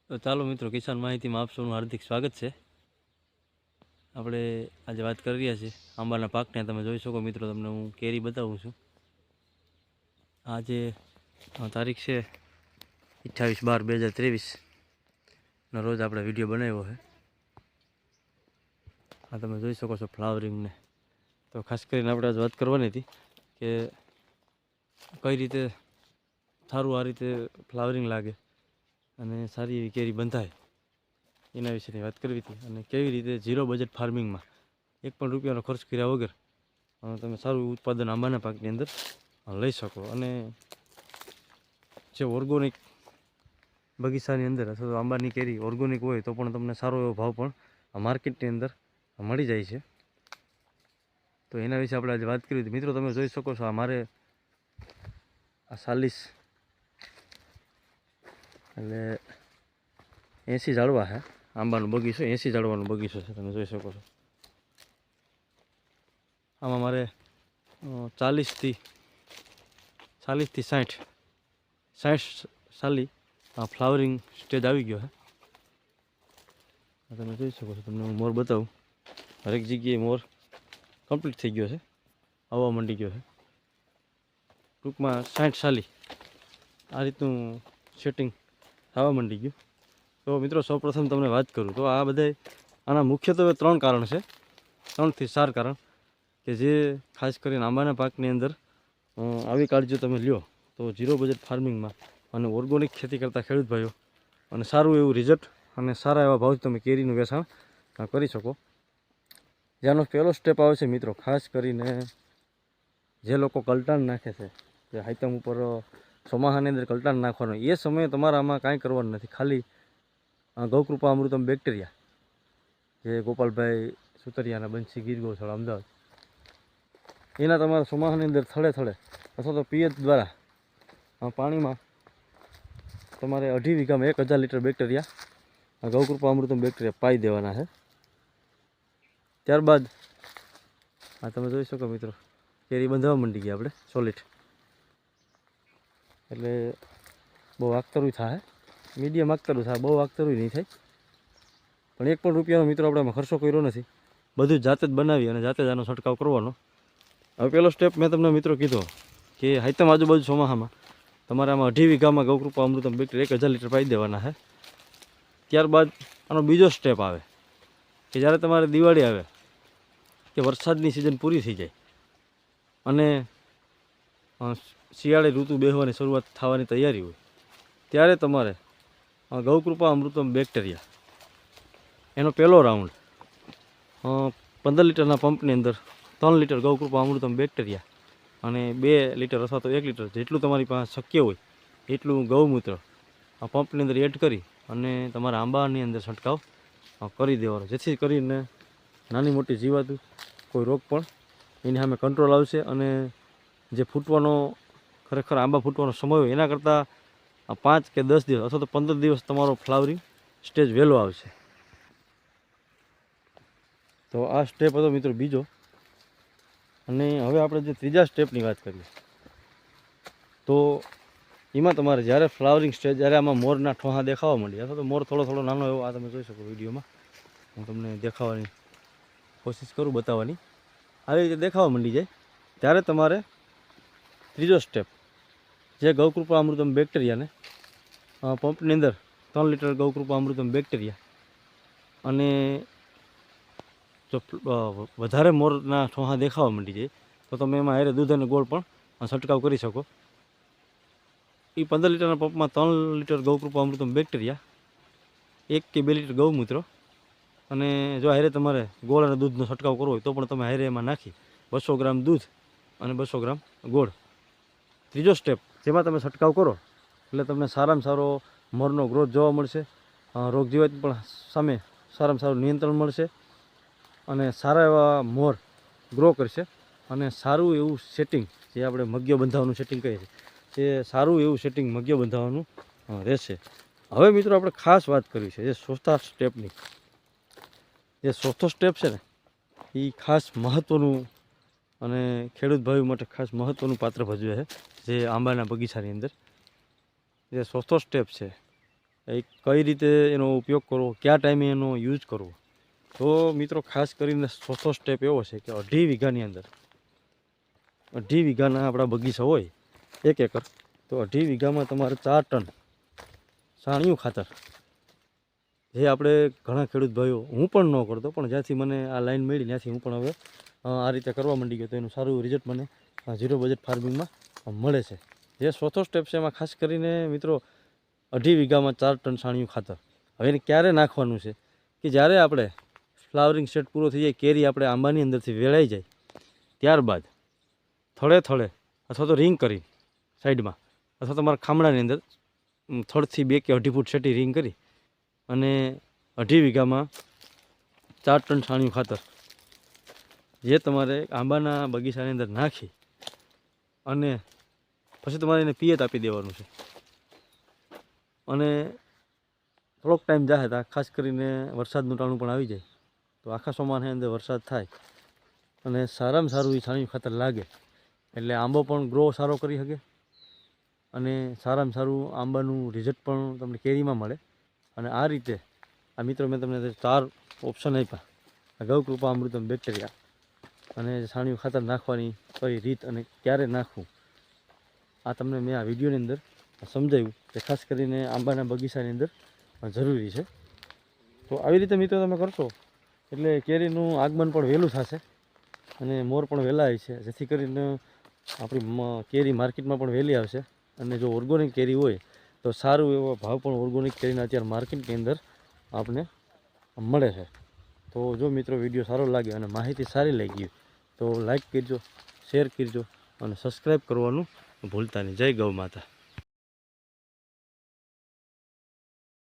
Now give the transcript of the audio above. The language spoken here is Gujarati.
તો ચાલો મિત્રો, કિસાન માહિતીમાં આપ સૌનું હાર્દિક સ્વાગત છે. આપણે આજે વાત કરી રહ્યા છીએ આંબાના પાકને. તમે જોઈ શકો મિત્રો, તમને હું કેરી બતાવું છું. આજે તારીખ છે 28/12/2023 રોજ આપણે વિડીયો બનાવ્યો છે. આ તમે જોઈ શકો છો ફ્લાવરિંગને. તો ખાસ કરીને આપણે આજ વાત કરવાની હતી કે કઈ રીતે સારું આ રીતે ફ્લાવરિંગ લાગે અને સારી એવી કેરી બંધાય, એના વિશેની વાત કરવી હતી. અને કેવી રીતે ઝીરો બજેટ ફાર્મિંગમાં ₹1 ખર્ચ કર્યા વગર તમે સારું ઉત્પાદન આંબાના પાકની અંદર લઈ શકો. અને જે ઓર્ગોનિક બગીચાની અંદર અથવા તો આંબાની કેરી ઓર્ગોનિક હોય તો પણ તમને સારો એવો ભાવ પણ માર્કેટની અંદર મળી જાય છે. તો એના વિશે આપણે આજે વાત કરી હતી. મિત્રો તમે જોઈ શકો છો, મારે આ 40 એટલે 80 ઝાડવા છે આંબાનો બગીચો. 80 ઝાડવાનો બગીચો છે, તમે જોઈ શકો છો. આમાં મારે 40 થી 60 સાલી ફ્લાવરિંગ સ્ટેજ આવી ગયો છે. તમે જોઈ શકો છો, તમને હું મોર બતાવું. હરેક જગ્યાએ મોર કમ્પ્લીટ થઈ ગયો છે, આવવા માંડી ગયો છે. ટૂંકમાં 60 સાલી આ રીતનું સેટિંગ થવા માંડી ગયું. તો મિત્રો સૌપ્રથમ તમને વાત કરું તો આ બધા આના મુખ્યત્વે 3 કારણ છે, 3 થી 4 કારણ કે જે ખાસ કરીને આંબાના પાકની અંદર આવી કાળજી તમે લ્યો તો ઝીરો બજેટ ફાર્મિંગમાં અને ઓર્ગોનિક ખેતી કરતા ખેડૂત ભાઈઓ અને સારું એવું રિઝલ્ટ અને સારા એવા ભાવથી તમે કેરીનું વેચાણ કરી શકો. જેનો પહેલો સ્ટેપ આવે છે મિત્રો, ખાસ કરીને જે લોકો કલટાણ નાખે છે, જે હાઈતમ ઉપર ચોમાસાની અંદર કલટાણ નાખવાનું, એ સમયે તમારે આમાં કાંઈ કરવાનું નથી. ખાલી ગૌકૃપા અમૃતમ બેક્ટેરિયા, જે ગોપાલભાઈ સુતરિયાના બંસી ગીર ગૌશાળા અમદાવાદ, એના તમારા ચોમાસાની અંદર થળે અથવા તો પીએચ દ્વારા પાણીમાં તમારે 2.5 વીઘામાં 1000 લીટર બેક્ટેરિયા ગૌકૃપા અમૃતમ બેક્ટેરિયા પાઈ દેવાના છે. ત્યારબાદ આ તમે જોઈ શકો મિત્રો, કેરી બંધાવા માંડી ગયા આપણે સોલિડ. એટલે બહુ આગતરું થાય, મીડિયમ આગતરું થાય, બહુ આગતરું નહીં થાય. પણ ₹1 મિત્રો આપણે આમાં ખર્ચો કર્યો નથી. બધું જાતે જ બનાવી અને જાતે જ આનો છંટકાવ કરવાનો. હવે પહેલો સ્ટેપ મેં તમને મિત્રો કીધો કે હાઈતમ આજુબાજુ ચોમાસામાં તમારે આમાં 2.5 વીઘામાં ગૌકૃપા અમૃતમ બેક્ટેરિયા 1000 લીટર પાઈ દેવાના છે. ત્યારબાદ આનો બીજો સ્ટેપ આવે કે જ્યારે તમારે દિવાળી આવે કે વરસાદની સિઝન પૂરી થઈ જાય અને શિયાળે ઋતુ બેસવાની શરૂઆત થવાની તૈયારી હોય, ત્યારે તમારે ગૌકૃપા અમૃતમ બેક્ટેરિયા એનો પહેલો રાઉન્ડ 15 લીટરના પંપની અંદર 3 લીટર ગૌકૃપા અમૃતમ બેક્ટેરિયા અને 2 લીટર અથવા તો 1 લીટર જેટલું તમારી પાસે શક્ય હોય એટલું ગૌમૂત્ર આ પંપની અંદર એડ કરી અને તમારા આંબાની અંદર છંટકાવ કરી દેવાનો, જેથી કરીને નાની મોટી જીવાત, કોઈ રોગ પણ એની સામે કંટ્રોલ આવશે. અને જે ફૂટવાનો ખરેખર આંબા ફૂટવાનો સમય હોય એના કરતાં 5 કે 10 દિવસ અથવા તો 15 દિવસ તમારો ફ્લાવરિંગ સ્ટેજ વહેલો આવશે. તો આ સ્ટેપ હતો મિત્રો બીજો. અને હવે આપણે જે ત્રીજા સ્ટેપની વાત કરીએ તો એમાં તમારે જ્યારે ફ્લાવરિંગ સ્ટેજ, જ્યારે આમાં મોરના ઠોહા દેખાવા માંડી અથવા તો મોર થોડો નાનો એવો, આ તમે જોઈ શકો વિડીયોમાં, હું તમને દેખાવાની કોશિશ કરું, બતાવવાની, આવી રીતે દેખાવા માંડી જાય, ત્યારે તમારે ત્રીજો સ્ટેપ, જે ગૌકૃપા અમૃતમ બેક્ટેરિયાને પંપની અંદર 3 લીટર ગૌકૃપા અમૃતમ બેક્ટેરિયા અને જો વધારે મોરના ઠોહા દેખાવા માંડી જાય તો તમે એમાં હારે દૂધ અને ગોળ પણ છંટકાવ કરી શકો. એ 15 લીટરના પંપમાં 3 લીટર ગૌકૃપા અમૃતમ બેક્ટેરિયા, 1 કે 2 લીટર ગૌમૂત્ર અને જો હારે તમારે ગોળ અને દૂધનો છંટકાવ કરવો હોય તો પણ તમે હારે એમાં નાખી 200 ગ્રામ દૂધ અને 200 ગ્રામ ગોળ. ત્રીજો સ્ટેપ, જેમાં તમે છંટકાવ કરો એટલે તમને સારામાં સારો મોરનો ગ્રોથ જોવા મળશે, રોગ જીવાત પણ સામે સારામાં સારું નિયંત્રણ મળશે અને સારા એવા મોર ગ્રો કરશે અને સારું એવું સેટિંગ, જે આપણે મગ્યો બંધાવાનું સેટિંગ કહીએ છીએ, એ સારું એવું સેટિંગ મગ્યો બંધાવાનું રહેશે. હવે મિત્રો આપણે ખાસ વાત કરવી છે જે ચોથા સ્ટેપની. જે ચોથો સ્ટેપ છે ને, એ ખાસ મહત્ત્વનું અને ખેડૂત ભાઈઓ માટે ખાસ મહત્ત્વનું પાત્ર ભજવે છે જે આંબાના બગીચાની અંદર. જે ચોથો સ્ટેપ છે એ કઈ રીતે એનો ઉપયોગ કરવો, કયા ટાઈમે એનો યુઝ કરવો. તો મિત્રો ખાસ કરીને ચોથો સ્ટેપ એવો છે કે 2.5 વીઘાની અંદર 2.5 વીઘાના આપણા બગીચા હોય 1 એકર, તો 2.5 વીઘામાં તમારે 4 ટન છાણિયું ખાતર, જે આપણે ઘણા ખેડૂત ભાઈઓ, હું પણ ન કરતો, પણ જ્યાંથી મને આ લાઈન મળી ત્યાંથી હું પણ હવે આ રીતે કરવા માંડી ગયો, તો એનું સારું રિઝલ્ટ મને ઝીરો બજેટ ફાર્મિંગમાં મળે છે. જે ચોથો સ્ટેપ છે એમાં ખાસ કરીને મિત્રો 2.5 વીઘામાં 4 ટન છાણિયું ખાતર. હવે એને ક્યારે નાખવાનું છે કે જ્યારે આપણે ફ્લાવરિંગ સ્ટેજ પૂરો થઈ જાય, કેરી આપણે આંબાની અંદરથી વેળાઈ જાય, ત્યારબાદ થળે થળે અથવા તો રિંગ કરી સાઈડમાં, અથવા તમારા ખામણાની અંદર થળથી 2 કે 2.5 ફૂટ સેટી રિંગ કરી અને 2.5 વીઘામાં 4 ટન છાણિયું ખાતર જે તમારે આંબાના બગીચાની અંદર નાખી અને પછી તમારે એને પિયત આપી દેવાનું છે. અને થોડોક ટાઈમ જાય તો ખાસ કરીને વરસાદનું ટાણું પણ આવી જાય, તો આખા ચોમાસાની અંદર વરસાદ થાય અને સારામાં સારું એ છાણિયું ખાતર લાગે એટલે આંબો પણ ગ્રો સારો કરી શકે અને સારામાં સારું આંબાનું રિઝલ્ટ પણ તમને કેરીમાં મળે. અને આ રીતે આ મિત્રો મેં તમને 4 ઓપ્શન આપ્યા, ગૌકૃપા અમૃતમ બેક્ટેરિયા અને છાણિયું ખાતર નાખવાની કઈ રીત અને ક્યારે નાખવું, આ તમને મેં આ વિડીયોની અંદર સમજાવ્યું કે ખાસ કરીને આંબાના બગીચાની અંદર જરૂરી છે. તો આવી રીતે મિત્રો તમે કરશો એટલે કેરીનું આગમન પણ વહેલું થશે અને મોર પણ વહેલા આવે છે, જેથી કરીને આપણી કેરી માર્કેટમાં પણ વહેલી આવશે. અને જો ઓર્ગોનિક કેરી હોય તો સારું એવો ભાવ પણ ઓર્ગોનિક કેરીના અત્યારે માર્કેટની અંદર આપણે મળે છે. તો જો મિત્રો વિડીયો સારો લાગે અને માહિતી સારી લાગી તો લાઈક કરજો, શેર કરજો અને સબસ્ક્રાઈબ કરવાનું ભૂલતા નહીં. જય ગૌ માતા.